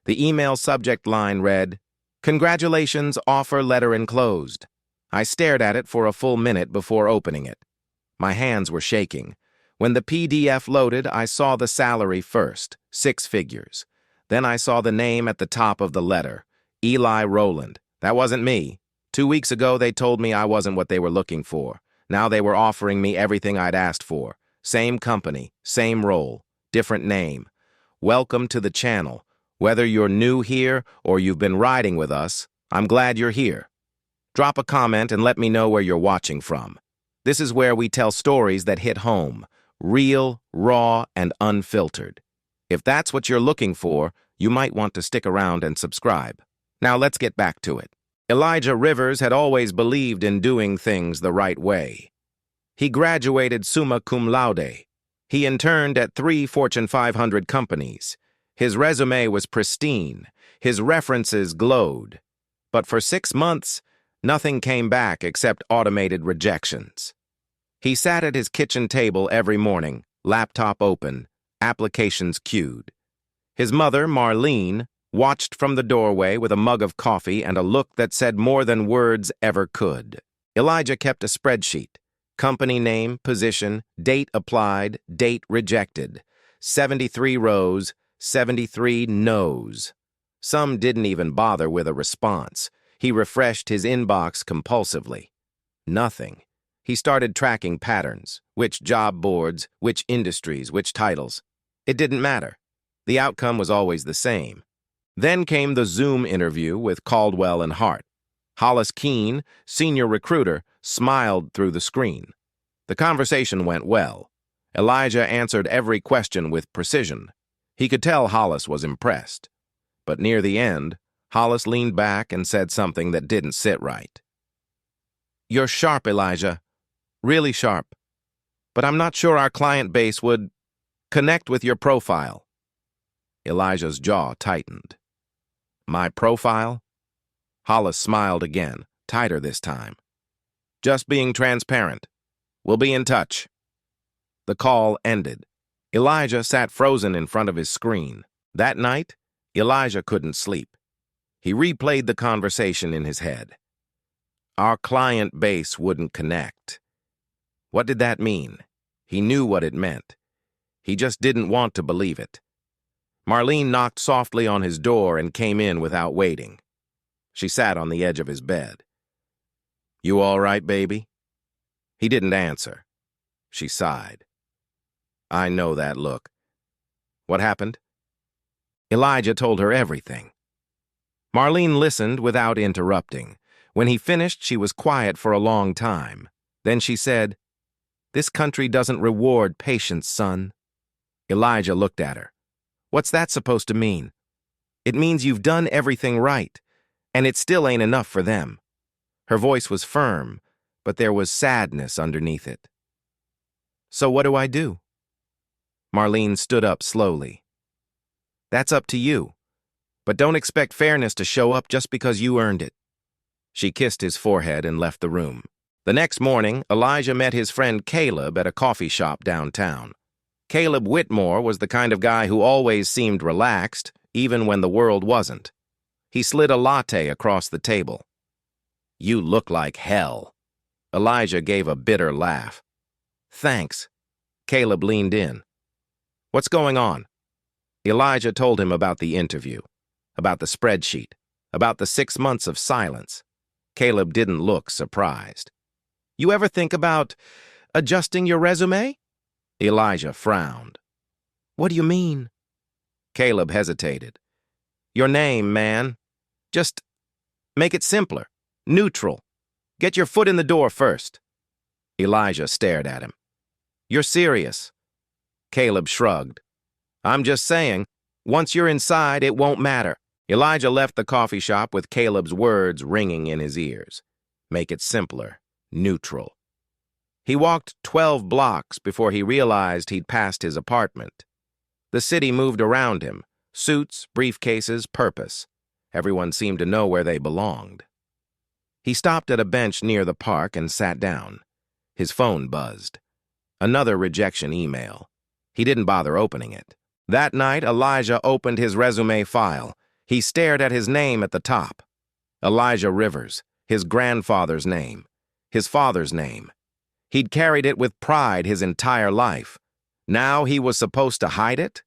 The email subject line read, "Congratulations, offer letter enclosed." I stared at it for a full minute before opening it. My hands were shaking. When the PDF loaded, I saw the salary first, 6 figures. Then I saw the name at the top of the letter, Eli Rowland. That wasn't me. 2 weeks ago, they told me I wasn't what they were looking for. Now they were offering me everything I'd asked for. Same company, same role, different name. Welcome to the channel. Whether you're new here or you've been riding with us, I'm glad you're here. Drop a comment and let me know where you're watching from. This is where we tell stories that hit home, real, raw, and unfiltered. If that's what you're looking for, you might want to stick around and subscribe. Now let's get back to it. Elijah Rivers had always believed in doing things the right way. He graduated summa cum laude. He interned at 3 Fortune 500 companies. His resume was pristine. His references glowed. But for 6 months, nothing came back except automated rejections. He sat at his kitchen table every morning, laptop open, applications queued. His mother, Marlene, watched from the doorway with a mug of coffee and a look that said more than words ever could. Elijah kept a spreadsheet. Company name, position, date applied, date rejected. 73 rows, 73 no's. Some didn't even bother with a response. He refreshed his inbox compulsively. Nothing. He started tracking patterns, which job boards, which industries, which titles. It didn't matter. The outcome was always the same. Then came the Zoom interview with Caldwell and Hart. Hollis Keene, senior recruiter, smiled through the screen. The conversation went well. Elijah answered every question with precision. He could tell Hollis was impressed. But near the end, Hollis leaned back and said something that didn't sit right. "You're sharp, Elijah. Really sharp. But I'm not sure our client base would connect with your profile." Elijah's jaw tightened. "My profile?" Hollis smiled again, tighter this time. "Just being transparent. We'll be in touch." The call ended. Elijah sat frozen in front of his screen. That night, Elijah couldn't sleep. He replayed the conversation in his head. Our client base wouldn't connect. What did that mean? He knew what it meant. He just didn't want to believe it. Marlene knocked softly on his door and came in without waiting. She sat on the edge of his bed. "You all right, baby?" He didn't answer. She sighed. "I know that look. What happened?" Elijah told her everything. Marlene listened without interrupting. When he finished, she was quiet for a long time. Then she said, "This country doesn't reward patience, son." Elijah looked at her. "What's that supposed to mean?" "It means you've done everything right, and it still ain't enough for them." Her voice was firm, but there was sadness underneath it. "So what do I do?" Marlene stood up slowly. "That's up to you, but don't expect fairness to show up just because you earned it." She kissed his forehead and left the room. The next morning, Elijah met his friend Caleb at a coffee shop downtown. Caleb Whitmore was the kind of guy who always seemed relaxed, even when the world wasn't. He slid a latte across the table. "You look like hell." Elijah gave a bitter laugh. "Thanks." Caleb leaned in. "What's going on?" Elijah told him about the interview, about the spreadsheet, about the 6 months of silence. Caleb didn't look surprised. "You ever think about adjusting your resume?" Elijah frowned. "What do you mean?" Caleb hesitated. "Your name, man. Just make it simpler, neutral. Get your foot in the door first." Elijah stared at him. "You're serious?" Caleb shrugged. "I'm just saying, once you're inside, it won't matter." Elijah left the coffee shop with Caleb's words ringing in his ears. Make it simpler, neutral. He walked 12 blocks before he realized he'd passed his apartment. The city moved around him, suits, briefcases, purpose. Everyone seemed to know where they belonged. He stopped at a bench near the park and sat down. His phone buzzed. Another rejection email. He didn't bother opening it. That night, Elijah opened his resume file. He stared at his name at the top. Elijah Rivers, his grandfather's name, his father's name. He'd carried it with pride his entire life. Now he was supposed to hide it?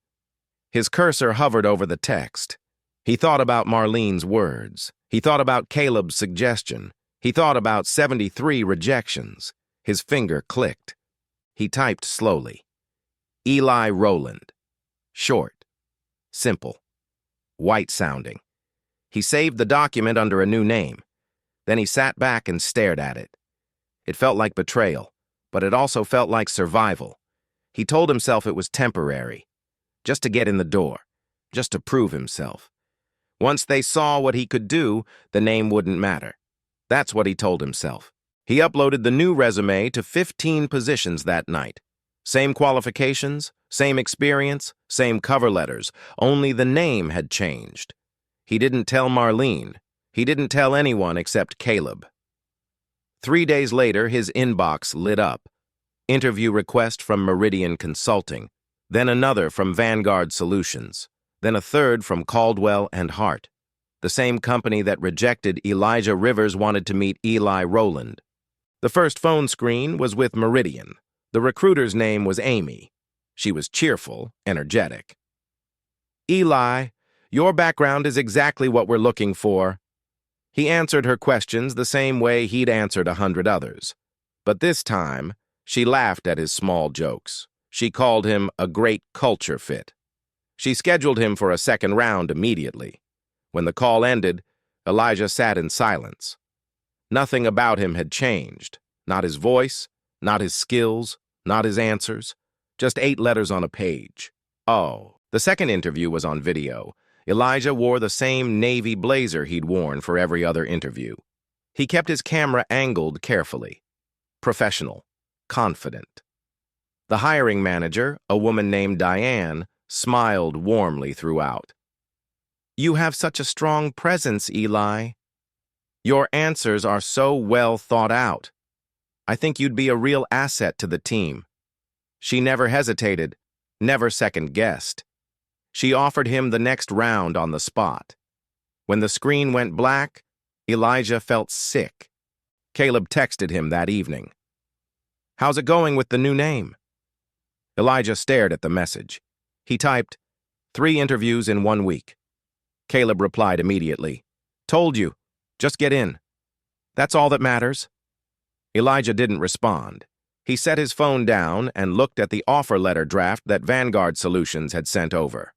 His cursor hovered over the text. He thought about Marlene's words. He thought about Caleb's suggestion. He thought about 73 rejections. His finger clicked. He typed slowly. Eli Rowland. Short. Simple. White-sounding. He saved the document under a new name. Then he sat back and stared at it. It felt like betrayal, but it also felt like survival. He told himself it was temporary, just to get in the door, just to prove himself. Once they saw what he could do, the name wouldn't matter. That's what he told himself. He uploaded the new resume to 15 positions that night. Same qualifications, same experience, same cover letters, only the name had changed. He didn't tell Marlene. He didn't tell anyone except Caleb. 3 days later, his inbox lit up. Interview request from Meridian Consulting, then another from Vanguard Solutions, then a third from Caldwell and Hart. The same company that rejected Elijah Rivers wanted to meet Eli Rowland. The first phone screen was with Meridian. The recruiter's name was Amy. She was cheerful, energetic. Eli, your background is exactly what we're looking for. He answered her questions the same way he'd answered 100 others. But this time, she laughed at his small jokes. She called him a great culture fit. She scheduled him for a second round immediately. When the call ended, Elijah sat in silence. Nothing about him had changed. Not his voice, not his skills, not his answers. Just 8 letters on a page. Oh. The second interview was on video. Elijah wore the same navy blazer he'd worn for every other interview. He kept his camera angled carefully. Professional. Confident. The hiring manager, a woman named Diane, smiled warmly throughout. You have such a strong presence, Eli. Your answers are so well thought out. I think you'd be a real asset to the team. She never hesitated, never second-guessed. She offered him the next round on the spot. When the screen went black, Elijah felt sick. Caleb texted him that evening. How's it going with the new name? Elijah stared at the message. He typed, 3 interviews in 1 week. Caleb replied immediately, Told you, just get in. That's all that matters. Elijah didn't respond. He set his phone down and looked at the offer letter draft that Vanguard Solutions had sent over.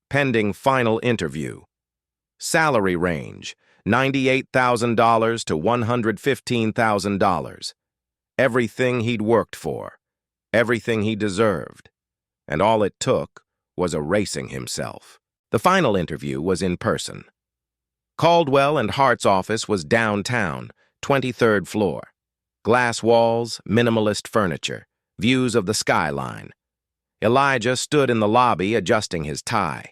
Pending final interview. Salary range, $98,000 to $115,000. Everything he'd worked for, everything he deserved, and all it took was erasing himself. The final interview was in person. Caldwell and Hart's office was downtown, 23rd floor. Glass walls, minimalist furniture, views of the skyline. Elijah stood in the lobby adjusting his tie.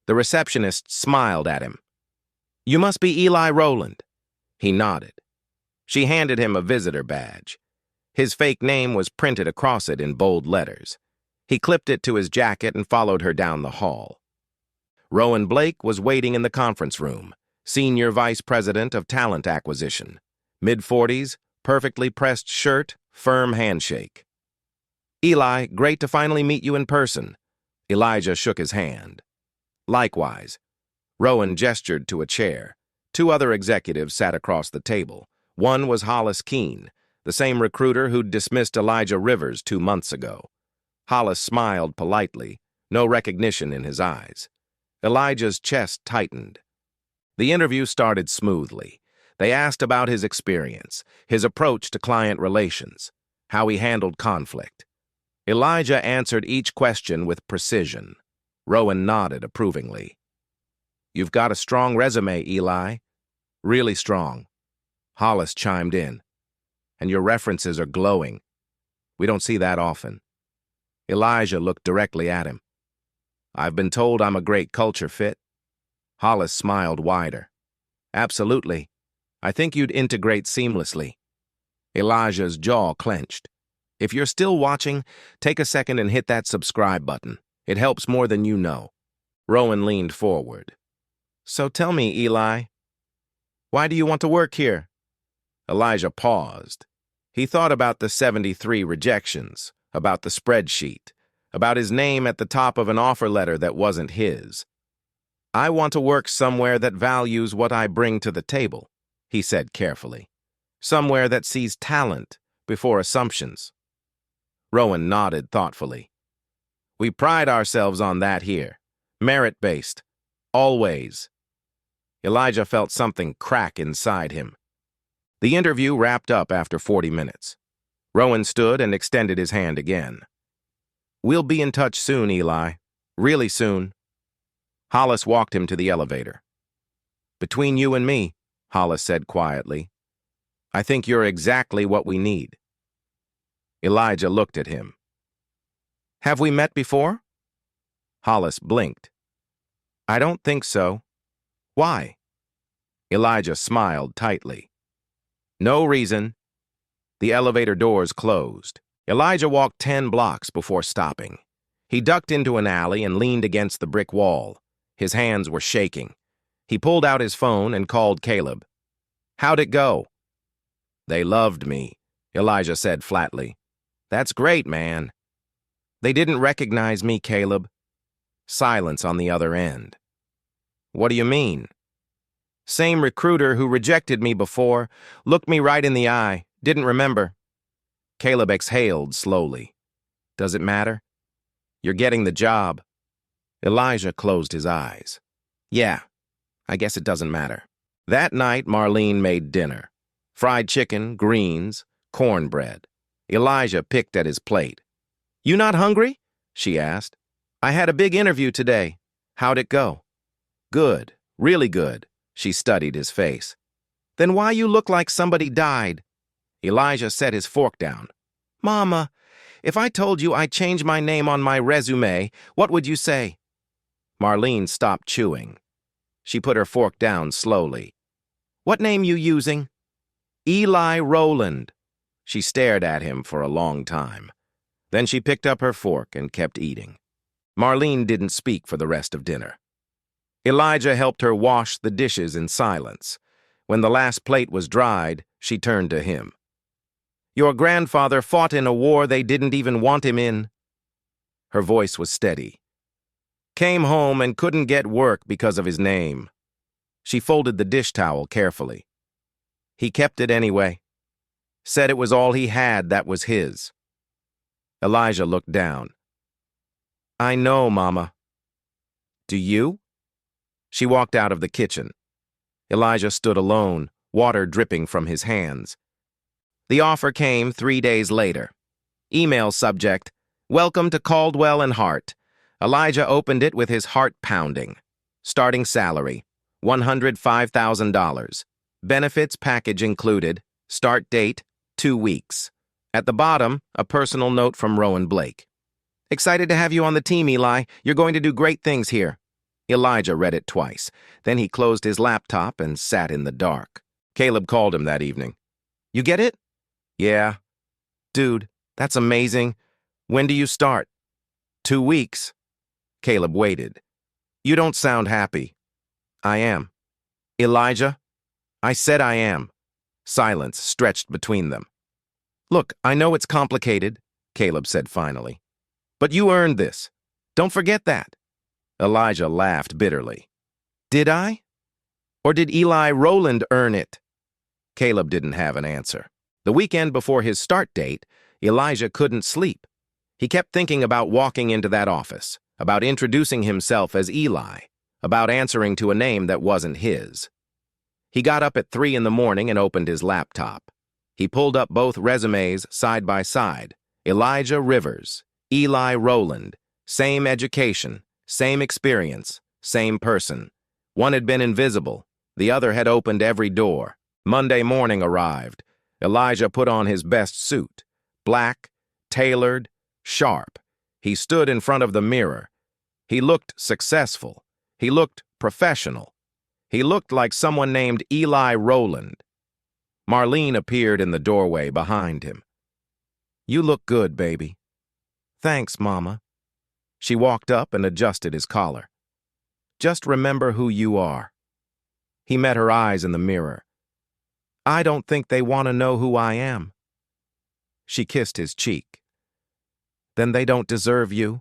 The receptionist smiled at him. You must be Eli Rowland. He nodded. She handed him a visitor badge. His fake name was printed across it in bold letters. He clipped it to his jacket and followed her down the hall. Rowan Blake was waiting in the conference room, Senior Vice President of Talent Acquisition. Mid-40s, perfectly pressed shirt, firm handshake. Eli, great to finally meet you in person. Elijah shook his hand. Likewise. Rowan gestured to a chair. 2 other executives sat across the table. One was Hollis Keene, the same recruiter who'd dismissed Elijah Rivers 2 months ago. Hollis smiled politely, no recognition in his eyes. Elijah's chest tightened. The interview started smoothly. They asked about his experience, his approach to client relations, how he handled conflict. Elijah answered each question with precision. Rowan nodded approvingly. You've got a strong resume, Eli. Really strong. Hollis chimed in. And your references are glowing. We don't see that often. Elijah looked directly at him. I've been told I'm a great culture fit. Hollis smiled wider. Absolutely. I think you'd integrate seamlessly. Elijah's jaw clenched. If you're still watching, take a second and hit that subscribe button. It helps more than you know. Rowan leaned forward. So tell me, Eli, why do you want to work here? Elijah paused. He thought about the 73 rejections, about the spreadsheet, about his name at the top of an offer letter that wasn't his. I want to work somewhere that values what I bring to the table, he said carefully. Somewhere that sees talent before assumptions. Rowan nodded thoughtfully. We pride ourselves on that here. Merit-based. Always. Elijah felt something crack inside him. The interview wrapped up after 40 minutes. Rowan stood and extended his hand again. We'll be in touch soon, Eli. Really soon. Hollis walked him to the elevator. Between you and me, Hollis said quietly, I think you're exactly what we need. Elijah looked at him. Have we met before? Hollis blinked. I don't think so. Why? Elijah smiled tightly. No reason. The elevator doors closed. Elijah walked 10 blocks before stopping. He ducked into an alley and leaned against the brick wall. His hands were shaking. He pulled out his phone and called Caleb. How'd it go? They loved me, Elijah said flatly. That's great, man. They didn't recognize me, Caleb. Silence on the other end. What do you mean? Same recruiter who rejected me before, looked me right in the eye, didn't remember. Caleb exhaled slowly. Does it matter? You're getting the job. Elijah closed his eyes. Yeah, I guess it doesn't matter. That night, Marlene made dinner. Fried chicken, greens, cornbread. Elijah picked at his plate. You not hungry? She asked. I had a big interview today. How'd it go? Good, really good. She studied his face. Then why you look like somebody died? Elijah set his fork down. Mama, if I told you I changed my name on my resume, what would you say? Marlene stopped chewing. She put her fork down slowly. What name you using? Eli Rowland. She stared at him for a long time. Then she picked up her fork and kept eating. Marlene didn't speak for the rest of dinner. Elijah helped her wash the dishes in silence. When the last plate was dried, she turned to him. Your grandfather fought in a war they didn't even want him in. Her voice was steady. Came home and couldn't get work because of his name. She folded the dish towel carefully. He kept it anyway. Said it was all he had that was his. Elijah looked down. I know, Mama. Do you? She walked out of the kitchen. Elijah stood alone, water dripping from his hands. The offer came 3 days later. Email subject, Welcome to Caldwell and Hart. Elijah opened it with his heart pounding. Starting salary, $105,000. Benefits package included. Start date, 2 weeks. At the bottom, a personal note from Rowan Blake. Excited to have you on the team, Eli. You're going to do great things here. Elijah read it twice. Then he closed his laptop and sat in the dark. Caleb called him that evening. You get it? Yeah. Dude, that's amazing. When do you start? 2 weeks. Caleb waited. You don't sound happy. I am. Elijah? I said I am. Silence stretched between them. Look, I know it's complicated, Caleb said finally. But you earned this. Don't forget that. Elijah laughed bitterly. Did I? Or did Eli Rowland earn it? Caleb didn't have an answer. The weekend before his start date, Elijah couldn't sleep. He kept thinking about walking into that office, about introducing himself as Eli, about answering to a name that wasn't his. He got up at 3 in the morning and opened his laptop. He pulled up both resumes side by side. Elijah Rivers, Eli Rowland, same education, same experience, same person. One had been invisible. The other had opened every door. Monday morning arrived. Elijah put on his best suit. Black, tailored, sharp. He stood in front of the mirror. He looked successful. He looked professional. He looked like someone named Eli Rowland. Marlene appeared in the doorway behind him. You look good, baby. Thanks, Mama. She walked up and adjusted his collar. Just remember who you are. He met her eyes in the mirror. I don't think they want to know who I am. She kissed his cheek. Then they don't deserve you.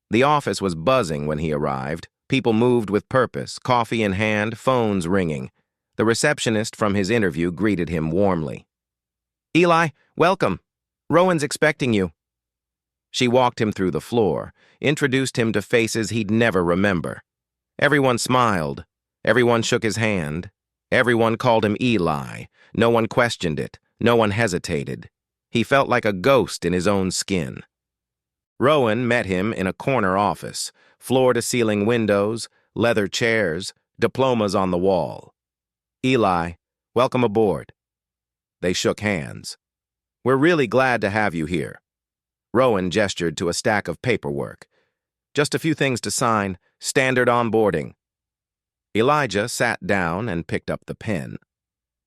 The office was buzzing when he arrived. People moved with purpose, coffee in hand, phones ringing. The receptionist from his interview greeted him warmly. Eli, welcome. Rowan's expecting you. She walked him through the floor, introduced him to faces he'd never remember. Everyone smiled. Everyone shook his hand. Everyone called him Eli. No one questioned it. No one hesitated. He felt like a ghost in his own skin. Rowan met him in a corner office, floor-to-ceiling windows, leather chairs, diplomas on the wall. Eli, welcome aboard. They shook hands. We're really glad to have you here. Rowan gestured to a stack of paperwork. Just a few things to sign, standard onboarding. Elijah sat down and picked up the pen.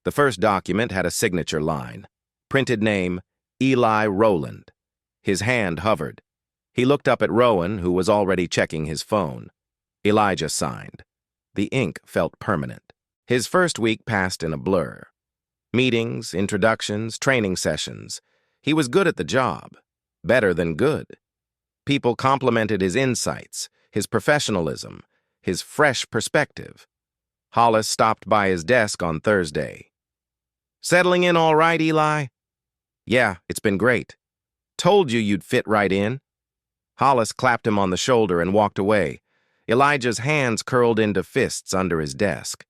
The first document had a signature line. Printed name, Eli Rowland. His hand hovered. He looked up at Rowan, who was already checking his phone. Elijah signed. The ink felt permanent. His first week passed in a blur. Meetings, introductions, training sessions. He was good at the job. Better than good. People complimented his insights, his professionalism, his fresh perspective. Hollis stopped by his desk on Thursday. Settling in all right, Eli? Yeah, it's been great. Told you you'd fit right in. Hollis clapped him on the shoulder and walked away. Elijah's hands curled into fists under his desk.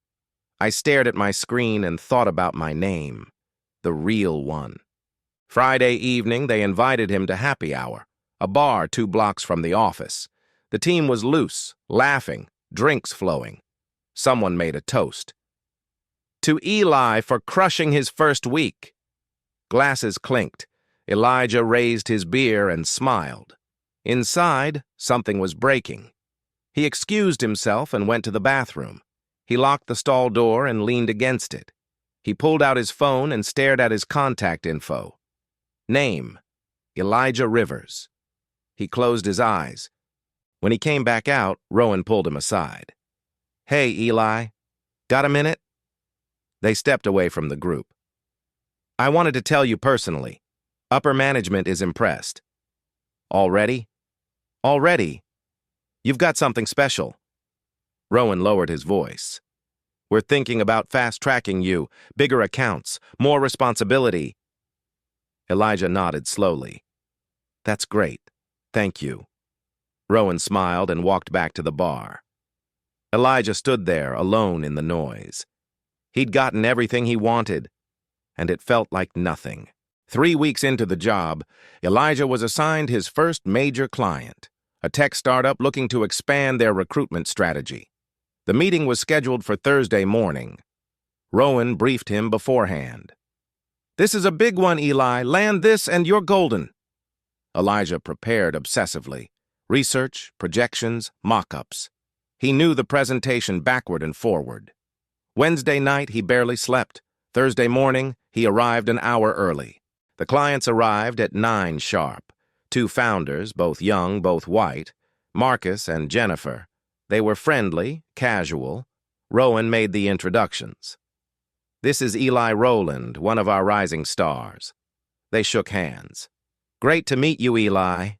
I stared at my screen and thought about my name. The real one. Friday evening, they invited him to happy hour, a bar 2 blocks from the office. The team was loose, laughing, drinks flowing. Someone made a toast. To Eli for crushing his first week. Glasses clinked. Elijah raised his beer and smiled. Inside, something was breaking. He excused himself and went to the bathroom. He locked the stall door and leaned against it. He pulled out his phone and stared at his contact info. Name, Elijah Rivers. He closed his eyes. When he came back out, Rowan pulled him aside. Hey, Eli, got a minute? They stepped away from the group. I wanted to tell you personally. Upper management is impressed. Already? Already. You've got something special. Rowan lowered his voice. We're thinking about fast-tracking you, bigger accounts, more responsibility. Elijah nodded slowly. That's great. Thank you. Rowan smiled and walked back to the bar. Elijah stood there, alone in the noise. He'd gotten everything he wanted, and it felt like nothing. 3 weeks into the job, Elijah was assigned his first major client, a tech startup looking to expand their recruitment strategy. The meeting was scheduled for Thursday morning. Rowan briefed him beforehand. This is a big one, Eli. Land this and you're golden. Elijah prepared obsessively. Research, projections, mock-ups. He knew the presentation backward and forward. Wednesday night, he barely slept. Thursday morning, he arrived an hour early. The clients arrived at 9 sharp. 2 founders, both young, both white, Marcus and Jennifer. They were friendly, casual. Rowan made the introductions. This is Eli Rowland, one of our rising stars. They shook hands. Great to meet you, Eli.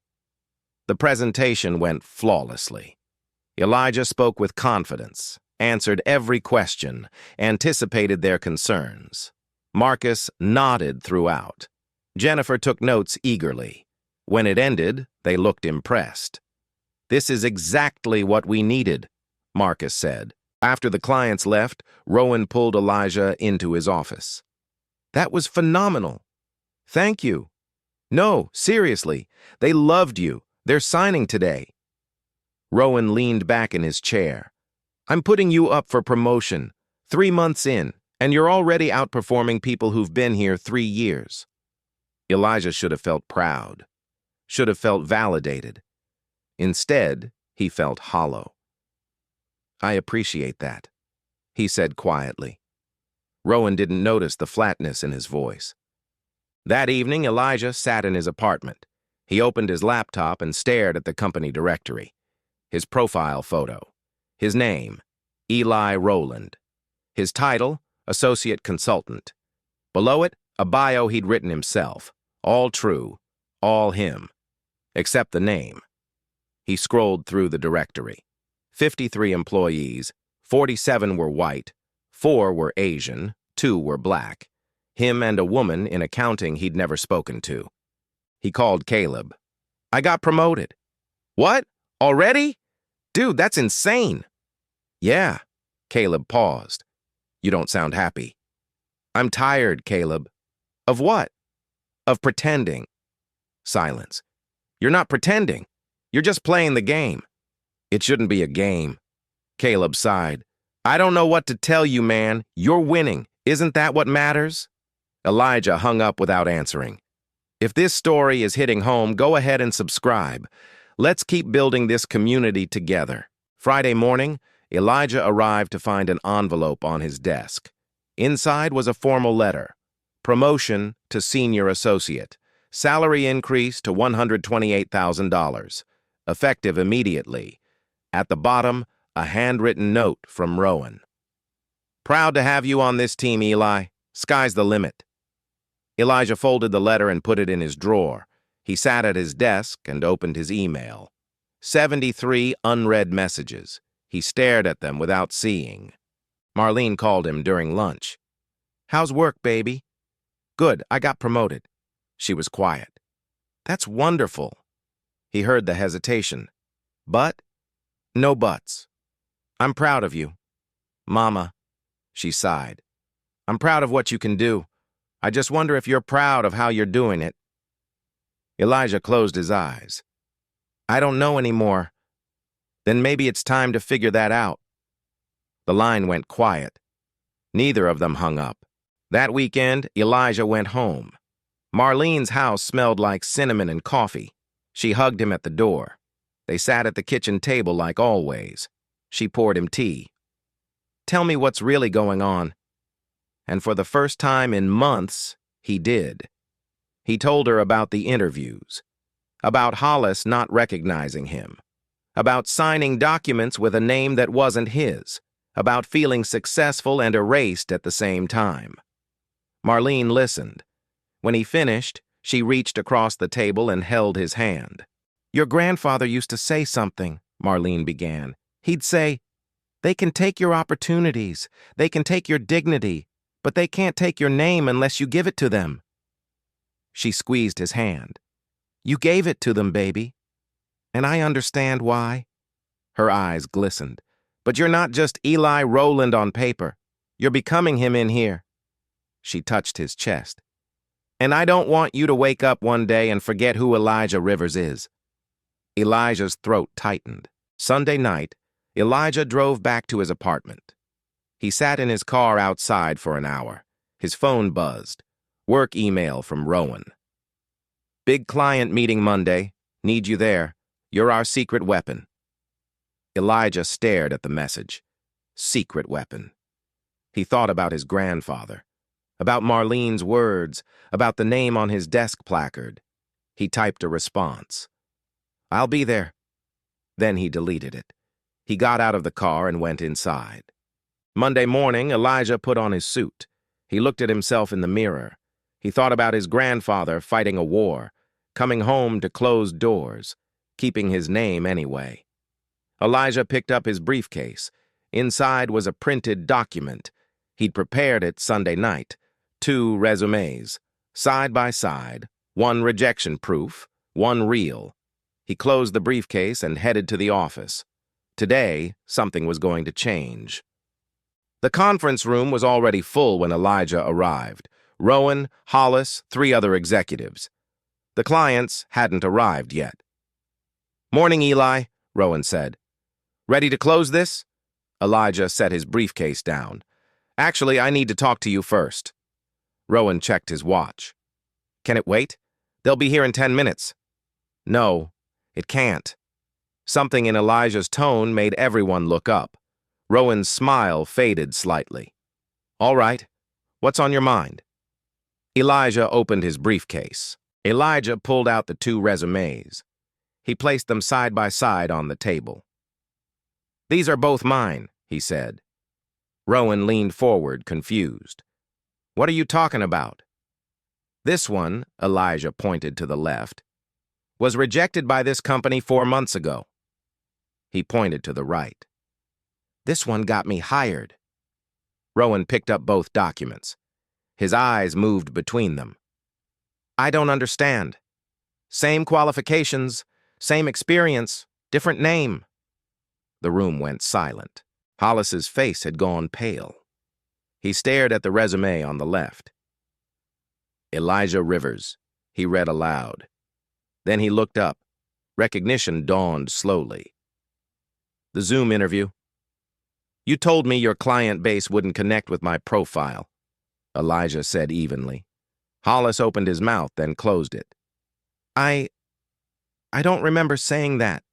The presentation went flawlessly. Elijah spoke with confidence, answered every question, anticipated their concerns. Marcus nodded throughout. Jennifer took notes eagerly. When it ended, they looked impressed. This is exactly what we needed, Marcus said. After the clients left, Rowan pulled Elijah into his office. That was phenomenal. Thank you. No, seriously, they loved you. They're signing today. Rowan leaned back in his chair. I'm putting you up for promotion, 3 months in, and you're already outperforming people who've been here 3 years. Elijah should have felt proud, should have felt validated. Instead, he felt hollow. I appreciate that, he said quietly. Rowan didn't notice the flatness in his voice. That evening, Elijah sat in his apartment. He opened his laptop and stared at the company directory. His profile photo. His name, Eli Rowland. His title, Associate Consultant. Below it, a bio he'd written himself. All true, all him. Except the name. He scrolled through the directory. 53 employees, 47 were white, 4 were Asian, 2 were black. Him and a woman in accounting he'd never spoken to. He called Caleb. I got promoted. What? Already? Dude, that's insane. Yeah. Caleb paused. You don't sound happy. I'm tired, Caleb. Of what? Of pretending. Silence. You're not pretending. You're just playing the game. It shouldn't be a game. Caleb sighed. I don't know what to tell you, man. You're winning. Isn't that what matters? Elijah hung up without answering. If this story is hitting home, go ahead and subscribe. Let's keep building this community together. Friday morning, Elijah arrived to find an envelope on his desk. Inside was a formal letter. Promotion to senior associate. Salary increase to $128,000. Effective immediately. At the bottom, a handwritten note from Rowan. Proud to have you on this team, Eli. Sky's the limit. Elijah folded the letter and put it in his drawer. He sat at his desk and opened his email. 73 unread messages. He stared at them without seeing. Marlene called him during lunch. How's work, baby? Good, I got promoted. She was quiet. That's wonderful. He heard the hesitation. But? No buts. I'm proud of you. Mama, she sighed. I'm proud of what you can do. I just wonder if you're proud of how you're doing it. Elijah closed his eyes. I don't know anymore. Then maybe it's time to figure that out. The line went quiet. Neither of them hung up. That weekend, Elijah went home. Marlene's house smelled like cinnamon and coffee. She hugged him at the door. They sat at the kitchen table like always. She poured him tea. Tell me what's really going on. And for the first time in months, he did. He told her about the interviews, about Hollis not recognizing him, about signing documents with a name that wasn't his, about feeling successful and erased at the same time. Marlene listened. When he finished, she reached across the table and held his hand. Your grandfather used to say something, Marlene began. He'd say, they can take your opportunities, they can take your dignity, but they can't take your name unless you give it to them. She squeezed his hand. You gave it to them, baby. And I understand why. Her eyes glistened. But you're not just Eli Rowland on paper. You're becoming him in here. She touched his chest. And I don't want you to wake up one day and forget who Elijah Rivers is. Elijah's throat tightened. Sunday night, Elijah drove back to his apartment. He sat in his car outside for an hour. His phone buzzed. Work email from Rowan. Big client meeting Monday. Need you there. You're our secret weapon. Elijah stared at the message. Secret weapon. He thought about his grandfather, about Marlene's words, about the name on his desk placard. He typed a response. I'll be there. Then he deleted it. He got out of the car and went inside. Monday morning, Elijah put on his suit. He looked at himself in the mirror. He thought about his grandfather fighting a war, coming home to closed doors, keeping his name anyway. Elijah picked up his briefcase. Inside was a printed document. He'd prepared it Sunday night. 2 resumes, side by side, 1 rejection proof, 1 real. He closed the briefcase and headed to the office. Today, something was going to change. The conference room was already full when Elijah arrived. Rowan, Hollis, 3 other executives. The clients hadn't arrived yet. Morning, Eli, Rowan said. Ready to close this? Elijah set his briefcase down. Actually, I need to talk to you first. Rowan checked his watch. Can it wait? They'll be here in 10 minutes. No, it can't. Something in Elijah's tone made everyone look up. Rowan's smile faded slightly. All right, what's on your mind? Elijah opened his briefcase. Elijah pulled out the 2 resumes. He placed them side by side on the table. These are both mine, he said. Rowan leaned forward, confused. What are you talking about? This one, Elijah pointed to the left, was rejected by this company 4 months ago. He pointed to the right. This one got me hired. Rowan picked up both documents. His eyes moved between them. I don't understand. Same qualifications, same experience, different name. The room went silent. Hollis's face had gone pale. He stared at the resume on the left. Elijah Rivers, he read aloud. Then he looked up. Recognition dawned slowly. The Zoom interview. You told me your client base wouldn't connect with my profile, Elijah said evenly. Hollis opened his mouth, then closed it. I don't remember saying that.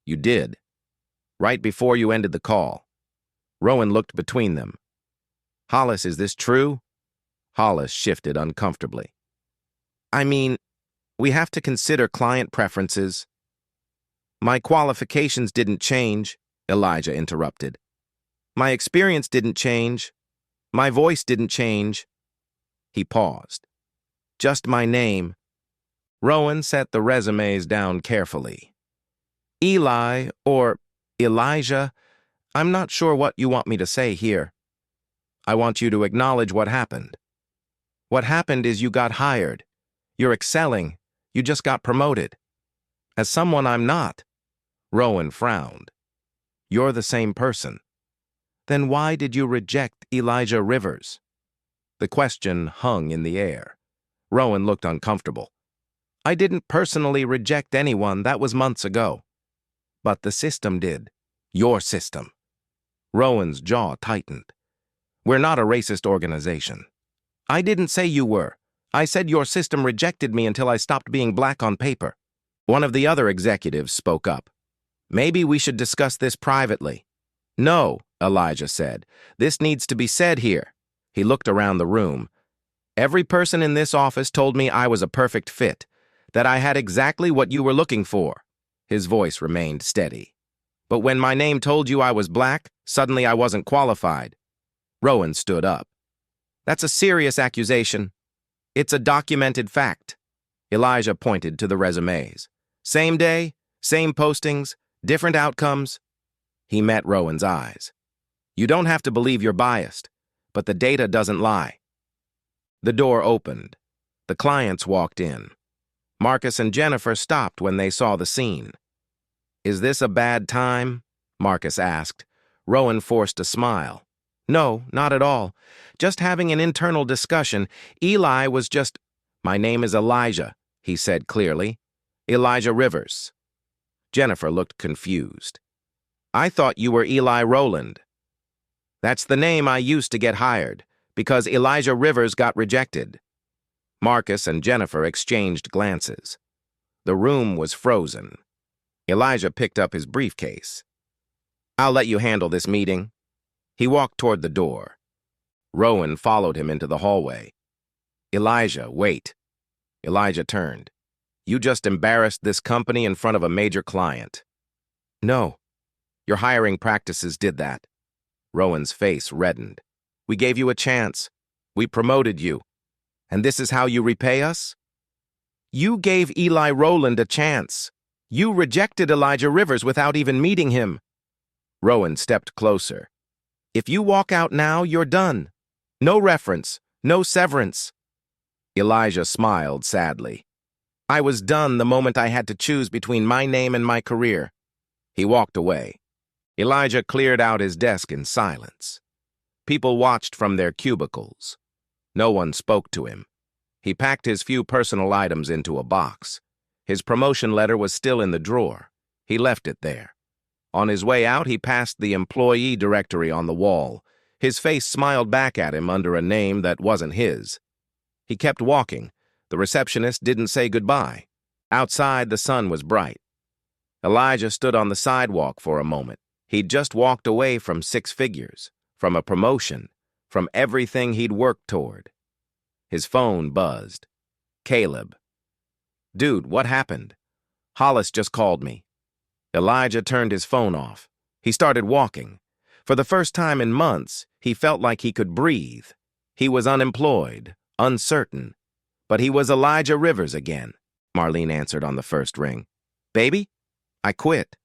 You did. Right before you ended the call. Rowan looked between them. Hollis, is this true? Hollis shifted uncomfortably. I mean, we have to consider client preferences. My qualifications didn't change, Elijah interrupted. My experience didn't change. My voice didn't change. He paused. Just my name. Rowan set the resumes down carefully. Eli, or Elijah, I'm not sure what you want me to say here. I want you to acknowledge what happened. What happened is you got hired. You're excelling. You just got promoted. As someone I'm not. Rowan frowned. You're the same person. Then why did you reject Elijah Rivers? The question hung in the air. Rowan looked uncomfortable. I didn't personally reject anyone, that was months ago. But the system did. Your system. Rowan's jaw tightened. We're not a racist organization. I didn't say you were. I said your system rejected me until I stopped being black on paper. One of the other executives spoke up. Maybe we should discuss this privately. No, Elijah said. This needs to be said here. He looked around the room. Every person in this office told me I was a perfect fit, that I had exactly what you were looking for. His voice remained steady. But when my name told you I was black, suddenly I wasn't qualified. Rowan stood up. That's a serious accusation. It's a documented fact. Elijah pointed to the resumes. Same day, same postings, different outcomes. He met Rowan's eyes. You don't have to believe you're biased, but the data doesn't lie. The door opened. The clients walked in. Marcus and Jennifer stopped when they saw the scene. Is this a bad time? Marcus asked. Rowan forced a smile. No, not at all. Just having an internal discussion. Eli was just... My name is Elijah, he said clearly. Elijah Rivers. Jennifer looked confused. I thought you were Eli Rowland. That's the name I used to get hired, because Elijah Rivers got rejected. Marcus and Jennifer exchanged glances. The room was frozen. Elijah picked up his briefcase. I'll let you handle this meeting. He walked toward the door. Rowan followed him into the hallway. Elijah, wait. Elijah turned. You just embarrassed this company in front of a major client. No. Your hiring practices did that. Rowan's face reddened. We gave you a chance. We promoted you. And this is how you repay us? You gave Eli Rowland a chance. You rejected Elijah Rivers without even meeting him. Rowan stepped closer. If you walk out now, you're done. No reference, no severance. Elijah smiled sadly. I was done the moment I had to choose between my name and my career. He walked away. Elijah cleared out his desk in silence. People watched from their cubicles. No one spoke to him. He packed his few personal items into a box. His promotion letter was still in the drawer. He left it there. On his way out, he passed the employee directory on the wall. His face smiled back at him under a name that wasn't his. He kept walking. The receptionist didn't say goodbye. Outside, the sun was bright. Elijah stood on the sidewalk for a moment. He'd just walked away from 6 figures, from a promotion, from everything he'd worked toward. His phone buzzed. Caleb. Dude, what happened? Hollis just called me. Elijah turned his phone off. He started walking. For the first time in months, he felt like he could breathe. He was unemployed, uncertain. But he was Elijah Rivers again, Marlene answered on the first ring. Baby? I quit.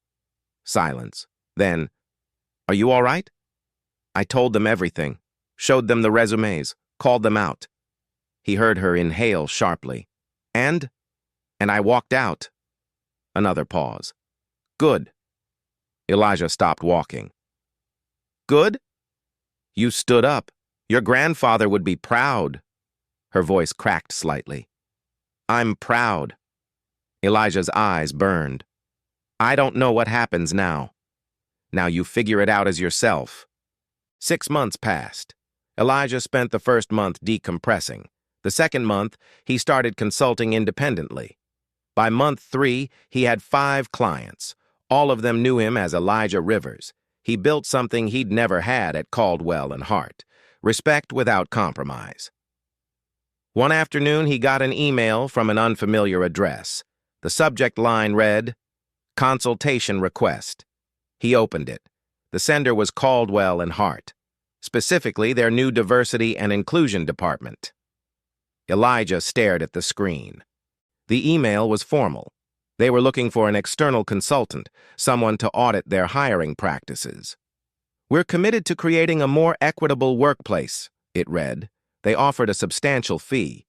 Silence. Then, are you all right? I told them everything, showed them the resumes, called them out. He heard her inhale sharply. And I walked out. Another pause. Good. Elijah stopped walking. Good? You stood up. Your grandfather would be proud. Her voice cracked slightly. I'm proud. Elijah's eyes burned. I don't know what happens now. Now you figure it out as yourself. 6 months passed. Elijah spent the first month decompressing. The second month, he started consulting independently. By month 3, he had 5 clients. All of them knew him as Elijah Rivers. He built something he'd never had at Caldwell and Hart. Respect without compromise. One afternoon, he got an email from an unfamiliar address. The subject line read, Consultation Request. He opened it. The sender was Caldwell and Hart, specifically their new Diversity and Inclusion Department. Elijah stared at the screen. The email was formal. They were looking for an external consultant, someone to audit their hiring practices. We're committed to creating a more equitable workplace, it read. They offered a substantial fee.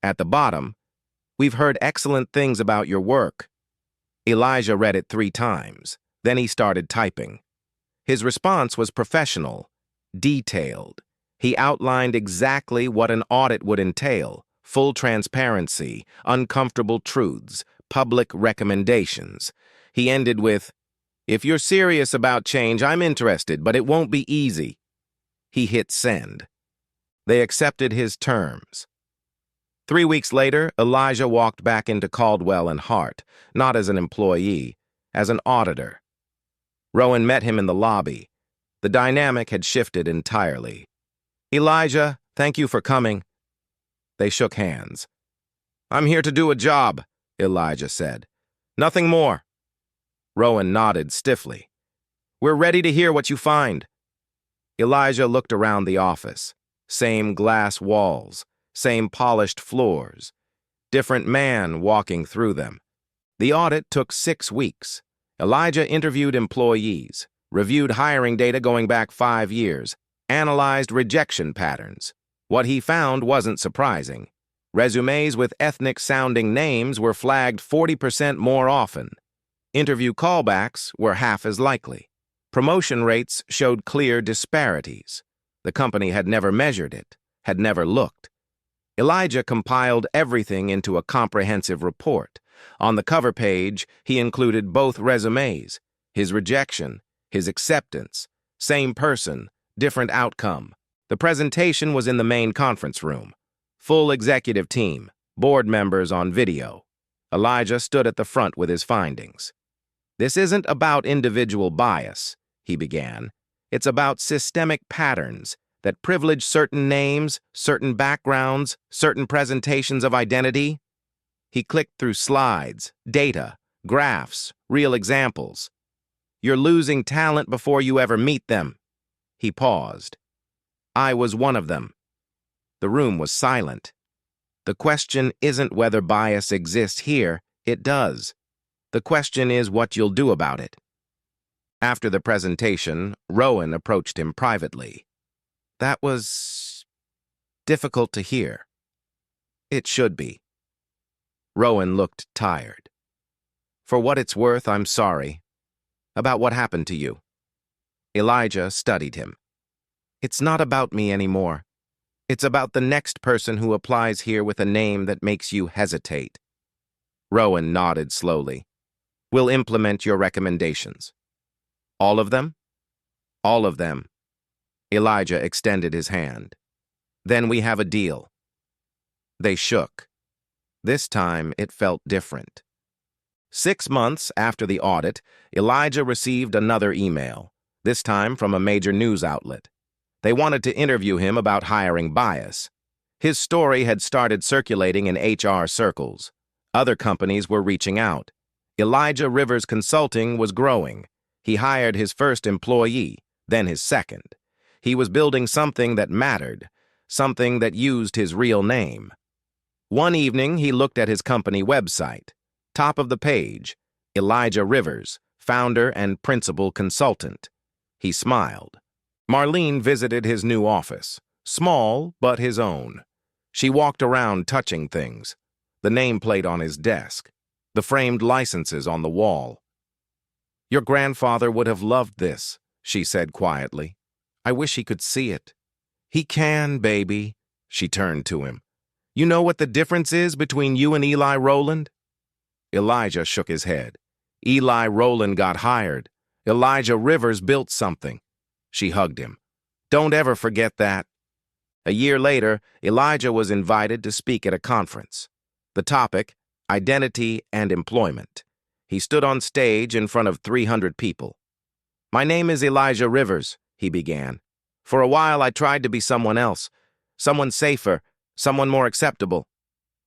At the bottom, we've heard excellent things about your work. Elijah read it 3 times. Then he started typing. His response was professional, detailed. He outlined exactly what an audit would entail: full transparency, uncomfortable truths, public recommendations. He ended with, If you're serious about change, I'm interested, but it won't be easy. He hit send. They accepted his terms. 3 weeks later, Elijah walked back into Caldwell and Hart, not as an employee, as an auditor. Rowan met him in the lobby. The dynamic had shifted entirely. Elijah, thank you for coming. They shook hands. I'm here to do a job, Elijah said. Nothing more. Rowan nodded stiffly. We're ready to hear what you find. Elijah looked around the office. Same glass walls, same polished floors. Different man walking through them. The audit took 6 weeks. Elijah interviewed employees, reviewed hiring data going back 5 years, analyzed rejection patterns. What he found wasn't surprising. Resumes with ethnic-sounding names were flagged 40% more often. Interview callbacks were half as likely. Promotion rates showed clear disparities. The company had never measured it, had never looked. Elijah compiled everything into a comprehensive report. On the cover page, he included both resumes, his rejection, his acceptance, same person, different outcome. The presentation was in the main conference room. Full executive team, board members on video. Elijah stood at the front with his findings. This isn't about individual bias, he began. It's about systemic patterns that privilege certain names, certain backgrounds, certain presentations of identity. He clicked through slides, data, graphs, real examples. You're losing talent before you ever meet them. He paused. I was one of them. The room was silent. The question isn't whether bias exists here, it does. The question is what you'll do about it. After the presentation, Rowan approached him privately. That was difficult to hear. It should be. Rowan looked tired. For what it's worth, I'm sorry. About what happened to you. Elijah studied him. It's not about me anymore. It's about the next person who applies here with a name that makes you hesitate. Rowan nodded slowly. We'll implement your recommendations. All of them? All of them. Elijah extended his hand. Then we have a deal. They shook. This time it felt different. 6 months after the audit, Elijah received another email, this time from a major news outlet. They wanted to interview him about hiring bias. His story had started circulating in HR circles. Other companies were reaching out. Elijah Rivers Consulting was growing. He hired his first employee, then his second. He was building something that mattered, something that used his real name. One evening, he looked at his company website. Top of the page, Elijah Rivers, founder and principal consultant. He smiled. Marlene visited his new office, small but his own. She walked around touching things, the nameplate on his desk, the framed licenses on the wall. "Your grandfather would have loved this," she said quietly. "I wish he could see it." "He can, baby," she turned to him. "You know what the difference is between you and Eli Rowland?" Elijah shook his head. "Eli Rowland got hired. Elijah Rivers built something." She hugged him. "Don't ever forget that." A year later, Elijah was invited to speak at a conference. The topic, identity and employment. He stood on stage in front of 300 people. "My name is Elijah Rivers," he began. "For a while I tried to be someone else, someone safer, someone more acceptable."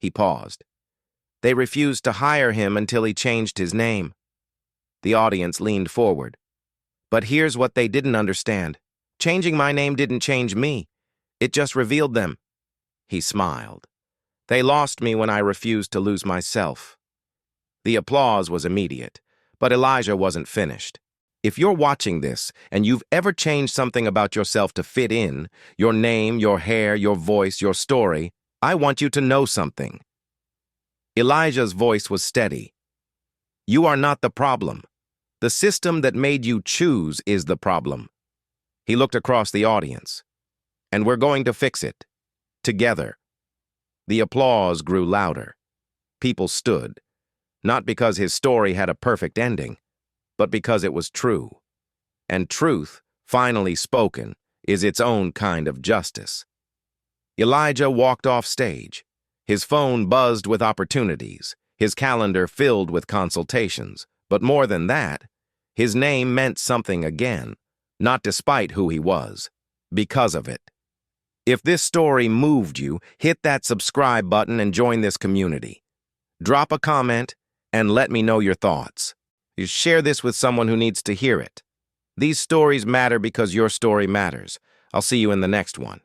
He paused. "They refused to hire him until he changed his name." The audience leaned forward. "But here's what they didn't understand. Changing my name didn't change me. It just revealed them." He smiled. "They lost me when I refused to lose myself." The applause was immediate, but Elijah wasn't finished. If you're watching this and you've ever changed something about yourself to fit in, your name, your hair, your voice, your story, I want you to know something. Elijah's voice was steady. "You are not the problem. The system that made you choose is the problem." He looked across the audience. "And we're going to fix it. Together." The applause grew louder. People stood, not because his story had a perfect ending, but because it was true. And truth, finally spoken, is its own kind of justice. Elijah walked off stage. His phone buzzed with opportunities, his calendar filled with consultations. But more than that, his name meant something again, not despite who he was, because of it. If this story moved you, hit that subscribe button and join this community. Drop a comment and let me know your thoughts. You share this with someone who needs to hear it. These stories matter because your story matters. I'll see you in the next one.